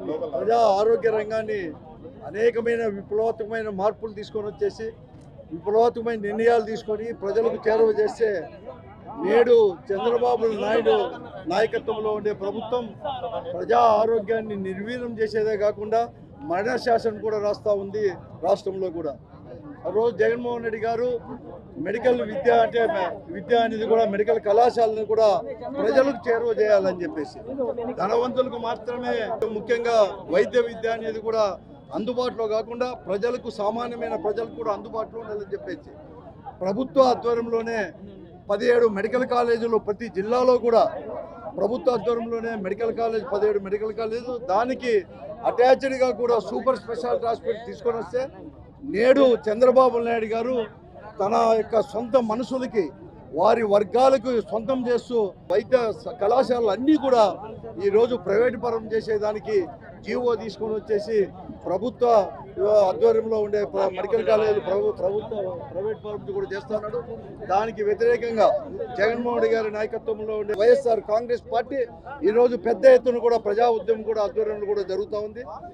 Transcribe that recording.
ప్రజా ఆరోగ్య రంగాన్ని అనేకమైన విప్లవాత్మకమైన మార్పులు తీసుకొని వచ్చేసి విప్లవాత్మకమైన నిర్ణయాలు తీసుకొని ప్రజలకు చేరువ చేస్తే నేడు చంద్రబాబు నాయుడు నాయకత్వంలో ఉండే ప్రభుత్వం ప్రజా ఆరోగ్యాన్ని నిర్వీర్యం చేసేదే కాకుండా మరణ శాసనం కూడా రాస్తూ ఉంది రాష్ట్రంలో కూడా. రోజు జగన్మోహన్ రెడ్డి గారు మెడికల్ విద్య అంటే విద్య అనేది కూడా మెడికల్ కళాశాలను కూడా ప్రజలకు చేరువ చేయాలని చెప్పేసి ధనవంతులకు మాత్రమే ముఖ్యంగా వైద్య విద్య అనేది కూడా అందుబాటులో కాకుండా ప్రజలకు సామాన్యమైన ప్రజలకు కూడా అందుబాటులో ఉండాలని చెప్పేసి ప్రభుత్వ ఆధ్వర్యంలోనే 17 మెడికల్ కాలేజీలు ప్రతి జిల్లాలో కూడా ప్రభుత్వ ఆధ్వర్యంలోనే మెడికల్ కాలేజ్ 17 మెడికల్ కాలేజీలు దానికి అటాచ్డ్గా కూడా సూపర్ స్పెషాలిటీ హాస్పిటల్ తీసుకొని వస్తే నేడు చంద్రబాబు నాయుడు గారు తన యొక్క సొంత మనుషులకి వారి వర్గాలకు సొంతం చేస్తూ వైద్య కళాశాలలు అన్నీ కూడా ఈరోజు ప్రైవేటు పరం చేసేదానికి జీవో తీసుకొని వచ్చేసి ప్రభుత్వ ఆధ్వర్యంలో ఉండే మెడికల్ కాలేజీలు ప్రైవేట్ పరం కూడా చేస్తున్నాడు. దానికి వ్యతిరేకంగా జగన్మోహన్ రెడ్డి గారి నాయకత్వంలో ఉండే వైఎస్ఆర్ కాంగ్రెస్ పార్టీ ఈరోజు పెద్ద ఎత్తున కూడా ప్రజా ఉద్యమం కూడా ఆధ్వర్యంలో కూడా జరుగుతూ ఉంది.